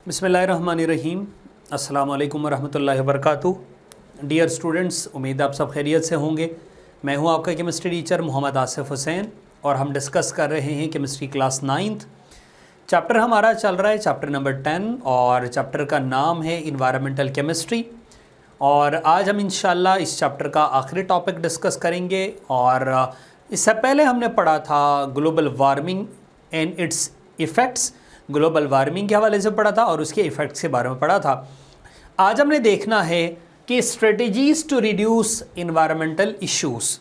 बिस्मिल्लाहिर्रहमानिर्रहीम। अस्सलाम वालेकुम वरहमतुल्लाहि वबरकातुहू। डियर स्टूडेंट्स, उम्मीद आप सब खैरियत से होंगे। मैं हूं आपका केमिस्ट्री टीचर मोहम्मद आसिफ हुसैन और हम डिस्कस कर रहे हैं केमिस्ट्री क्लास 9th। चैप्टर हमारा चल रहा है चैप्टर नंबर 10 और चैप्टर का नाम है इन्वायरमेंटल केमिस्ट्री। और आज हम इंशाल्लाह इस चैप्टर का आखिरी टॉपिक डिस्कस करेंगे। और इससे पहले हमने पढ़ा था global warming and it's effects, global warming के हवाले से पढ़ा था और उसके इफ़ेक्ट्स के बारे में पढ़ा था। आज हमने देखना है कि strategies to reduce environmental issues.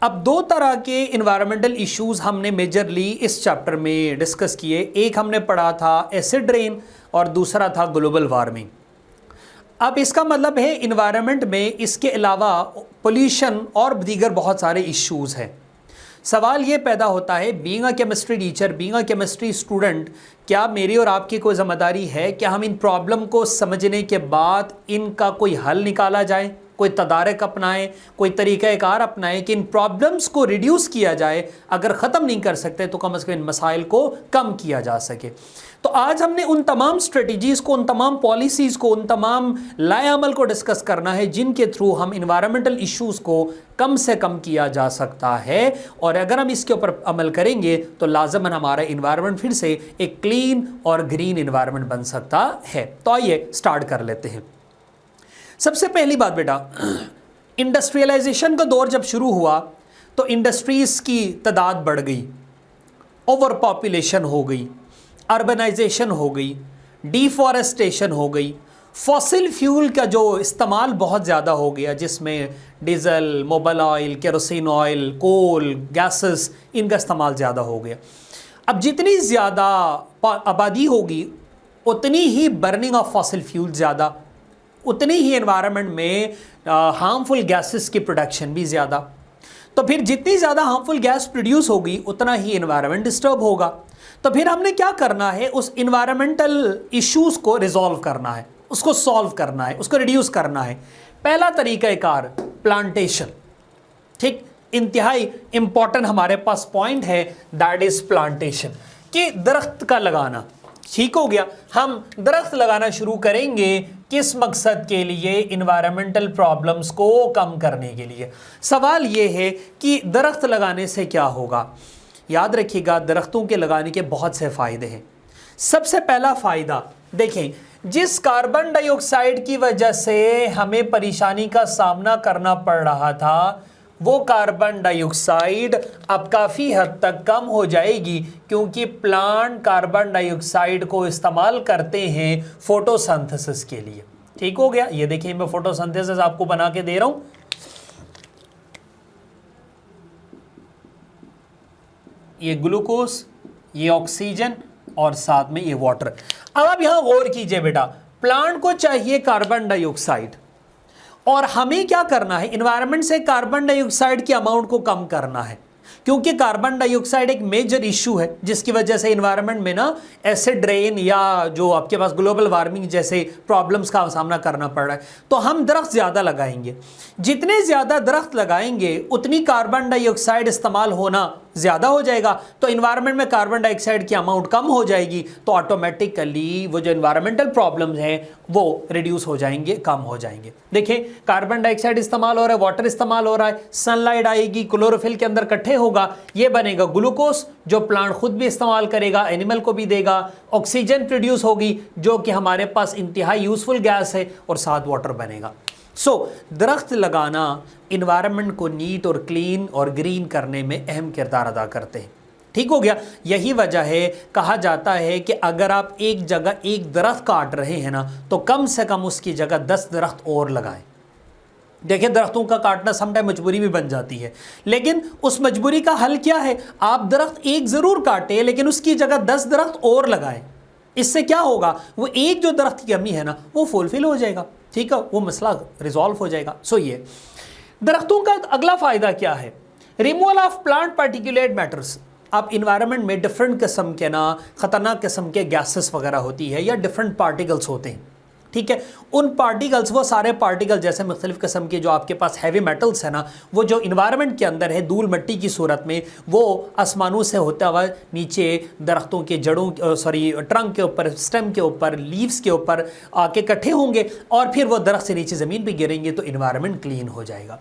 अब दो तरह के इन्वायरमेंटल इश्यूज़ हमने मेजरली इस चैप्टर में डिस्कस किए। एक हमने पढ़ा था एसिड रेन और दूसरा था ग्लोबल वार्मिंग। अब इसका मतलब है इन्वायरमेंट में इसके अलावा पोल्यूशन और दीगर बहुत सारे इश्यूज़ हैं। सवाल ये पैदा होता है, being a chemistry teacher, being a chemistry student, क्या मेरी और आपकी कोई ज़िम्मेदारी है कि हम इन प्रॉब्लम को समझने के बाद इनका कोई हल निकाला जाए, कोई तदारक अपनाएं, कोई तरीक़ाकार अपनाएं कि इन प्रॉब्लम्स को रिड्यूस किया जाए। अगर ख़त्म नहीं कर सकते तो कम से कम इन मसाइल को कम किया जा सके। तो आज हमने उन तमाम स्ट्रेटजीज़ को, उन तमाम पॉलिसीज़ को, उन तमाम लाए अमल को डिस्कस करना है जिनके थ्रू हम इन्वायरमेंटल इश्यूज़ को कम से कम किया जा सकता है। और अगर हम इसके ऊपर अमल करेंगे तो लाजमन हमारा इन्वायरमेंट फिर से एक क्लीन और ग्रीन इन्वायरमेंट बन सकता है। तो आइए स्टार्ट कर लेते हैं। सबसे पहली बात बेटा, इंडस्ट्रियलाइजेशन का दौर जब शुरू हुआ तो इंडस्ट्रीज़ की तादाद बढ़ गई, ओवर पॉपुलेशन हो गई, अर्बनाइजेशन हो गई, डिफॉरेस्टेशन हो गई, फॉसिल फ्यूल का जो इस्तेमाल बहुत ज़्यादा हो गया, जिसमें diesel, mobile oil, kerosene oil, coal, gases, इनका इस्तेमाल ज़्यादा हो गया। अब जितनी ज़्यादा आबादी होगी उतनी ही बर्निंग ऑफ फॉसिल फ्यूल ज़्यादा, उतनी ही एनवायरनमेंट में हार्मफुल गैसेस की प्रोडक्शन भी ज़्यादा। तो फिर जितनी ज़्यादा हार्मफुल गैस प्रोड्यूस होगी उतना ही एनवायरनमेंट डिस्टर्ब होगा। तो फिर हमने क्या करना है, उस इन्वायरमेंटल इश्यूज़ को रिजॉल्व करना है, उसको सॉल्व करना है, उसको रिड्यूस करना है। पहला तरीक़ाकार प्लांटेशन। ठीक, इंतहाई इम्पॉर्टेंट हमारे पास पॉइंट है, दैट इज़ प्लांटेशन, कि दरख्त का लगाना। ठीक हो गया, हम दरख्त लगाना शुरू करेंगे किस मकसद के लिए? इन्वायरमेंटल प्रॉब्लम्स को कम करने के लिए। सवाल ये है कि दरख्त लगाने से क्या होगा। याद रखिएगा, दरख्तों के लगाने के बहुत से फ़ायदे हैं। सबसे पहला फ़ायदा देखें, जिस कार्बन डाइऑक्साइड की वजह से हमें परेशानी का सामना करना पड़ रहा था, वो कार्बन डाइऑक्साइड अब काफ़ी हद तक कम हो जाएगी, क्योंकि प्लांट कार्बन डाइऑक्साइड को इस्तेमाल करते हैं फोटोसिंथेसिस के लिए। ठीक हो गया, ये देखिए मैं फोटोसिंथेसिस आपको बना के दे रहा हूँ। ये ग्लूकोज, ये ऑक्सीजन और साथ में ये वाटर। अब आप यहां गौर कीजिए बेटा, प्लांट को चाहिए कार्बन डाइऑक्साइड और हमें क्या करना है, एनवायरनमेंट से कार्बन डाइऑक्साइड की अमाउंट को कम करना है, क्योंकि कार्बन डाइऑक्साइड एक मेजर इशू है जिसकी वजह से एनवायरनमेंट में ना एसिड रेन या जो आपके पास ग्लोबल वार्मिंग जैसे प्रॉब्लम्स का सामना करना पड़ रहा है। तो हम दरख्त ज़्यादा लगाएंगे, जितने ज़्यादा दरख्त लगाएंगे उतनी कार्बन डाइऑक्साइड इस्तेमाल होना ज़्यादा हो जाएगा, तो इन्वायरमेंट में कार्बन डाइऑक्साइड की अमाउंट कम हो जाएगी, तो ऑटोमेटिकली वो जो इन्वायरमेंटल प्रॉब्लम्स हैं वो रिड्यूस हो जाएंगे, कम हो जाएंगे। देखिए, कार्बन डाइऑक्साइड इस्तेमाल हो रहा है, वाटर इस्तेमाल हो रहा है, सनलाइट आएगी, क्लोरोफिल के अंदर इकट्ठे होगा, ये बनेगा ग्लूकोज जो प्लांट खुद भी इस्तेमाल करेगा, एनिमल को भी देगा। ऑक्सीजन प्रोड्यूस होगी जो कि हमारे पास इंतहाई यूजफुल गैस है, और साथ वाटर बनेगा। दरख्त लगाना इन्वायरमेंट को नीट और क्लीन और ग्रीन करने में अहम किरदार अदा करते हैं। ठीक हो गया, यही वजह है, कहा जाता है कि अगर आप एक जगह एक दरख्त काट रहे हैं ना, तो कम से कम उसकी जगह 10 दरख्त और लगाएं। देखिए, दरख्तों का काटना समटाइम मजबूरी भी बन जाती है, लेकिन उस मजबूरी का हल क्या है? आप दरख्त एक ज़रूर काटें, लेकिन उसकी जगह 10 दरख्त और लगाएं। इससे क्या होगा, वो एक जो दरख्त की कमी है ना, वो फुलफिल हो जाएगा। ठीक है, वो मसला रिजॉल्व हो जाएगा। ये दरख्तों का अगला फ़ायदा क्या है? Removal of plant particulate matters. आप इन्वायरमेंट में डिफरेंट किस्म के ना ख़तरनाक किस्म के गैसेस वगैरह होती है या डिफरेंट पार्टिकल्स होते हैं, ठीक है। उन पार्टिकल्स, वो सारे पार्टिकल जैसे मुख्तलिफ़ किस्म के जो आपके पास हैवी मेटल्स है ना, वो जो इन्वायरमेंट के अंदर है धूल मिट्टी की सूरत में, वो आसमानों से होता हुआ नीचे दरख्तों के जड़ों, ट्रंक के ऊपर, स्टेम के ऊपर, लीव्स के ऊपर आके इकट्ठे होंगे और फिर वो दरख्त से नीचे ज़मीन पर गिरेंगे तो इन्वायरमेंट क्लीन हो जाएगा।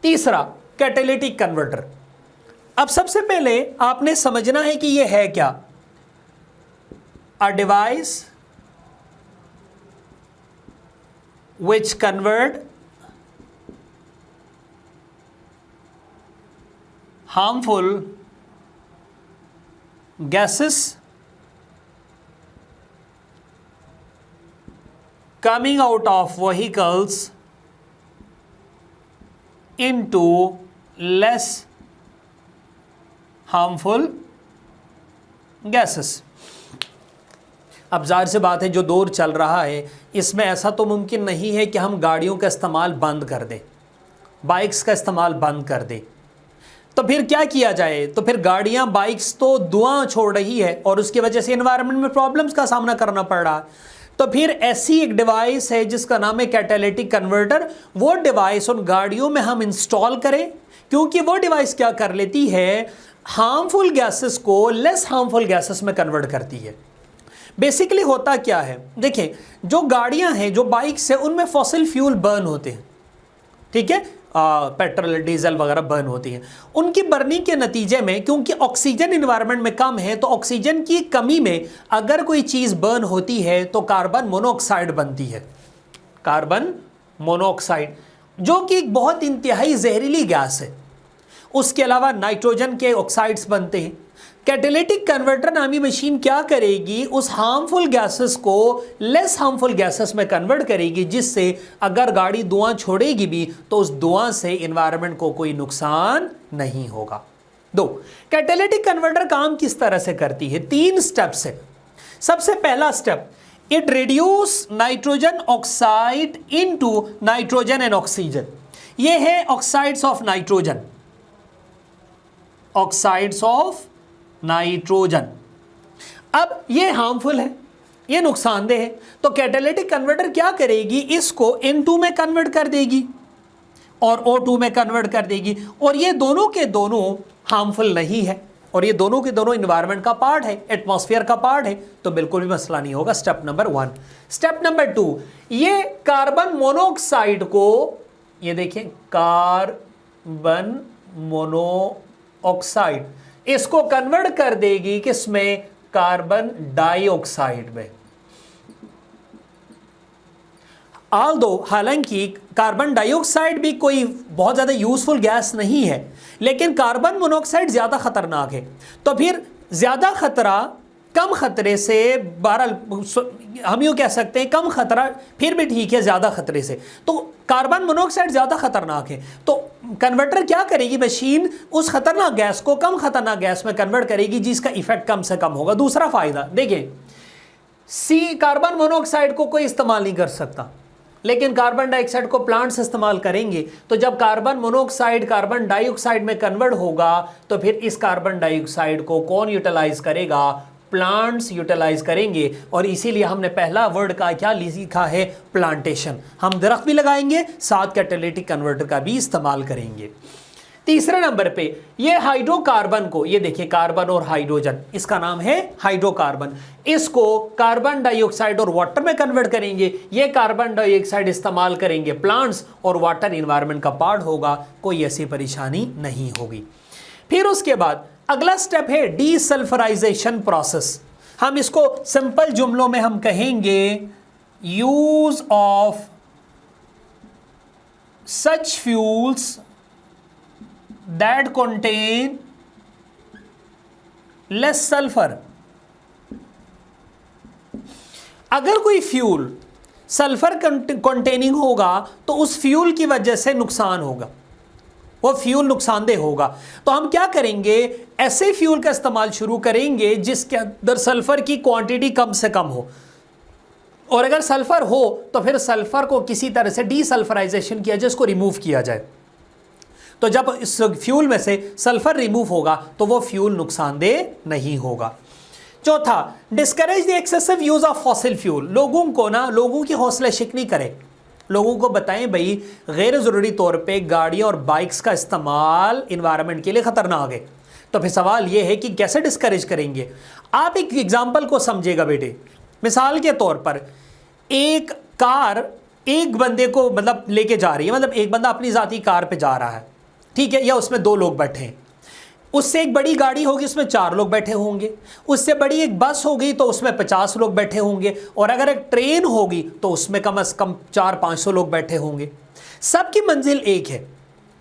तीसरा, कैटालिटिक कन्वर्टर। अब सबसे पहले आपने समझना है कि ये है क्या। A device which convert harmful gases coming out of vehicles into less harmful gases। अब ज़ाहिर सी बात है जो दौर चल रहा है इसमें ऐसा तो मुमकिन नहीं है कि हम गाड़ियों का इस्तेमाल बंद कर दें, बाइक्स का इस्तेमाल बंद कर दें। तो फिर क्या किया जाए? तो फिर गाड़ियां, बाइक्स तो धुआं छोड़ रही है और उसकी वजह से एनवायरनमेंट में प्रॉब्लम्स का सामना करना पड़ रहा है। तो फिर ऐसी एक डिवाइस है जिसका नाम है कैटालिटिक कन्वर्टर। वो डिवाइस उन गाड़ियों में हम इंस्टॉल करें, क्योंकि वो डिवाइस क्या कर लेती है, हार्मफुल गैसेस को लेस हार्मफुल गैसेस में कन्वर्ट करती है। बेसिकली होता क्या है, देखिए जो गाड़ियां हैं, जो बाइक्स हैं, उनमें फॉसिल फ्यूल बर्न होते हैं, ठीक है, पेट्रोल डीजल वगैरह बर्न होती हैं। उनकी बर्निंग के नतीजे में क्योंकि ऑक्सीजन इन्वायरमेंट में कम है, तो ऑक्सीजन की कमी में अगर कोई चीज़ बर्न होती है तो कार्बन मोनोऑक्साइड बनती है। कार्बन मोनोऑक्साइड जो कि एक बहुत इंतहाई जहरीली गैस है। उसके अलावा नाइट्रोजन के ऑक्साइड्स बनते हैं। कैटालिटिक कन्वर्टर नामी मशीन क्या करेगी, उस हार्मफुल गैसेस को लेस हार्मफुल गैसेस में कन्वर्ट करेगी, जिससे अगर गाड़ी धुआं छोड़ेगी भी तो उस धुआं से एनवायरनमेंट को कोई नुकसान नहीं होगा। दो, कैटालिटिक कन्वर्टर काम किस तरह से करती है? 3 स्टेप्स है। सबसे पहला step, it reduce nitrogen oxide into nitrogen and oxygen. ये है oxides of nitrogen, oxides of nitrogen. अब ये हार्मफुल है, ये नुकसानदेह है, तो कैटालिटिक कन्वर्टर क्या करेगी, इसको N2 में कन्वर्ट कर देगी और O2 में कन्वर्ट कर देगी। और ये दोनों के दोनों हार्मफुल नहीं है और ये दोनों के दोनों इन्वायरमेंट का पार्ट है, एटमॉस्फेयर का पार्ट है, तो बिल्कुल भी मसला नहीं होगा। Step number 1। स्टेप नंबर 2, ये कार्बन मोनोऑक्साइड को, ये देखिए कार्बन मोनोऑक्साइड, इसको कन्वर्ट कर देगी किसमें, कार्बन डाइऑक्साइड में। हालांकि कार्बन डाइऑक्साइड भी कोई बहुत ज़्यादा यूजफुल गैस नहीं है, लेकिन कार्बन मोनोऑक्साइड ज़्यादा खतरनाक है। तो फिर ज़्यादा खतरा कम खतरे से, बहरहाल हम यूँ कह सकते हैं कम खतरा फिर भी ठीक है ज़्यादा खतरे से, तो कार्बन मोनोऑक्साइड ज़्यादा खतरनाक है। तो कन्वर्टर क्या करेगी, मशीन उस खतरनाक गैस को कम खतरनाक गैस में कन्वर्ट करेगी, जिसका इफेक्ट कम से कम होगा। दूसरा फ़ायदा देखिए, कार्बन मोनोऑक्साइड को कोई इस्तेमाल नहीं कर सकता, लेकिन कार्बन डाइऑक्साइड को प्लांट्स इस्तेमाल करेंगे। तो जब कार्बन मोनोऑक्साइड कार्बन डाइऑक्साइड में कन्वर्ट होगा तो फिर इस कार्बन डाइऑक्साइड को कौन यूटिलाइज करेगा, प्लांट्स यूटिलाइज करेंगे। और इसीलिए हमने पहला वर्ड का क्या लिखा है, प्लांटेशन। हम दरख्त भी लगाएंगे, साथ कैटालिटिक कन्वर्टर का भी इस्तेमाल करेंगे। तीसरे नंबर पे ये हाइड्रोकार्बन को, ये देखिए कार्बन और हाइड्रोजन, इसका नाम है हाइड्रोकार्बन। इसको कार्बन डाइऑक्साइड और वाटर में कन्वर्ट करेंगे। ये कार्बन डाइऑक्साइड इस्तेमाल करेंगे प्लांट्स और वाटर इन्वायरमेंट का पार्ट होगा, कोई ऐसी परेशानी नहीं होगी। फिर उसके बाद अगला स्टेप है डीसल्फराइजेशन प्रोसेस। हम इसको सिंपल जुमलों में हम कहेंगे use of such fuels that contain less sulfur। अगर कोई फ्यूल सल्फर कंटेनिंग होगा तो उस फ्यूल की वजह से नुकसान होगा, वो फ्यूल नुकसानदेह होगा। तो हम क्या करेंगे, ऐसे फ्यूल का इस्तेमाल शुरू करेंगे जिसके अंदर सल्फर की क्वांटिटी कम से कम हो, और अगर सल्फर हो तो फिर सल्फर को किसी तरह से डीसल्फराइजेशन किया जाए, इसको रिमूव किया जाए। तो जब इस फ्यूल में से सल्फर रिमूव होगा तो वो फ्यूल नुकसानदेह नहीं होगा। चौथा, discourage the excessive use of fossil fuel. लोगों की हौसला शिकनी करें, लोगों को बताएं भाई गैर ज़रूरी तौर पे गाड़ियाँ और बाइक्स का इस्तेमाल इन्वायरमेंट के लिए ख़तरनाक है। तो फिर सवाल ये है कि कैसे डिस्करेज करेंगे। आप एक एग्जाम्पल को समझेगा बेटे। मिसाल के तौर पर एक कार एक बंदे को मतलब लेके जा रही है, मतलब एक बंदा अपनी ज़ाती कार पे जा रहा है, ठीक है, या उसमें 2 लोग बैठे हैं। उससे एक बड़ी गाड़ी होगी, उसमें 4 लोग बैठे होंगे। उससे बड़ी एक बस होगी तो उसमें 50 लोग बैठे होंगे। और अगर एक ट्रेन होगी तो उसमें कम से कम 400-500 लोग बैठे होंगे। सबकी मंजिल एक है,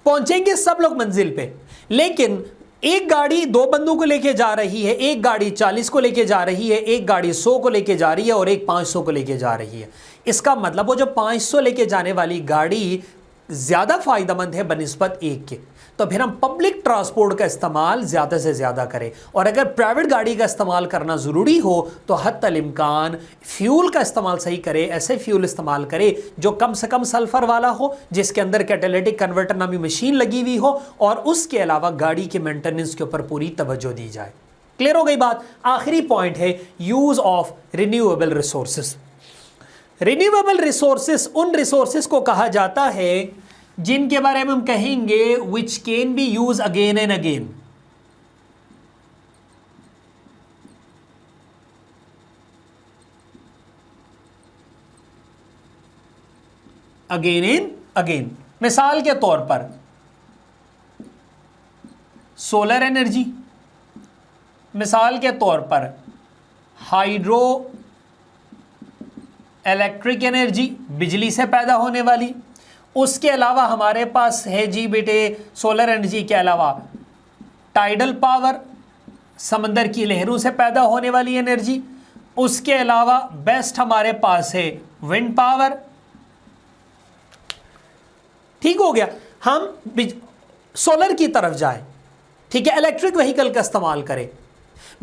पहुंचेंगे सब लोग मंजिल पे। लेकिन एक गाड़ी 2 बंदों को लेके जा रही है, एक गाड़ी 40 को लेके जा रही है, एक गाड़ी 100 को लेके जा रही है और एक 500 को लेके जा रही है। इसका मतलब वो जो 500 लेके जाने वाली गाड़ी ज़्यादा फ़ायदेमंद है बनिस्बत एक के। तो फिर हम पब्लिक ट्रांसपोर्ट का इस्तेमाल ज़्यादा से ज़्यादा करें। और अगर प्राइवेट गाड़ी का इस्तेमाल करना ज़रूरी हो तो हत्तल इम्कान फ्यूल का इस्तेमाल सही करें। ऐसे फ्यूल इस्तेमाल करें जो कम से कम सल्फ़र वाला हो, जिसके अंदर कैटालिटिक कन्वर्टर नामी मशीन लगी हुई हो, और उसके अलावा गाड़ी के मेंटेनेंस के ऊपर पूरी तवज्जो दी जाए। क्लियर हो गई बात। आखिरी पॉइंट है use of renewable resources. Renewable resources उन रिसोर्सेज को कहा जाता है जिनके बारे में हम कहेंगे which can be use again and again. Again and again. मिसाल के तौर पर सोलर एनर्जी, मिसाल के तौर पर हाइड्रो इलेक्ट्रिक एनर्जी, बिजली से पैदा होने वाली। उसके अलावा हमारे पास है जी बेटे सोलर एनर्जी के अलावा टाइडल पावर, समंदर की लहरों से पैदा होने वाली एनर्जी। उसके अलावा बेस्ट हमारे पास है विंड पावर। ठीक हो गया। हम सोलर की तरफ जाएं, ठीक है, इलेक्ट्रिक व्हीकल का इस्तेमाल करें।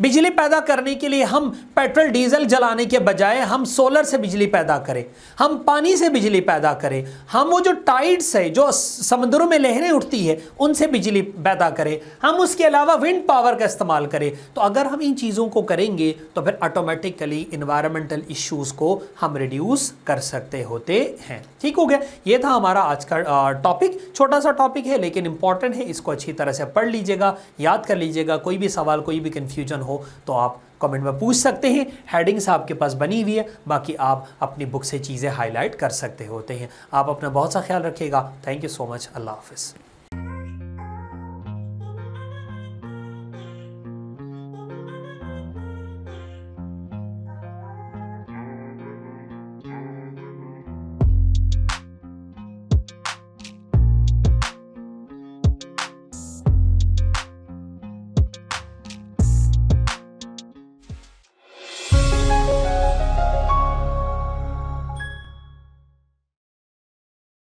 बिजली पैदा करने के लिए हम पेट्रोल डीजल जलाने के बजाय हम सोलर से बिजली पैदा करें, हम पानी से बिजली पैदा करें, हम वो जो टाइड्स है, जो समुद्रों में लहरें उठती है, उनसे बिजली पैदा करें, हम उसके अलावा विंड पावर का इस्तेमाल करें। तो अगर हम इन चीज़ों को करेंगे तो फिर ऑटोमेटिकली इन्वायरमेंटल इश्यूज़ को हम रिड्यूस कर सकते होते हैं। ठीक हो गया। ये था हमारा आज का टॉपिक। छोटा सा टॉपिक है लेकिन इंपॉर्टेंट है, इसको अच्छी तरह से पढ़ लीजिएगा, याद कर लीजिएगा। कोई भी सवाल, कोई भी कन्फ्यूजन हो तो आप कमेंट में पूछ सकते हैं। हेडिंग्स आपके पास बनी हुई है, बाकी आप अपनी बुक से चीज़ें हाईलाइट कर सकते होते हैं। आप अपना बहुत सा ख्याल रखिएगा। Thank you so much. Allah हाफ़िज़।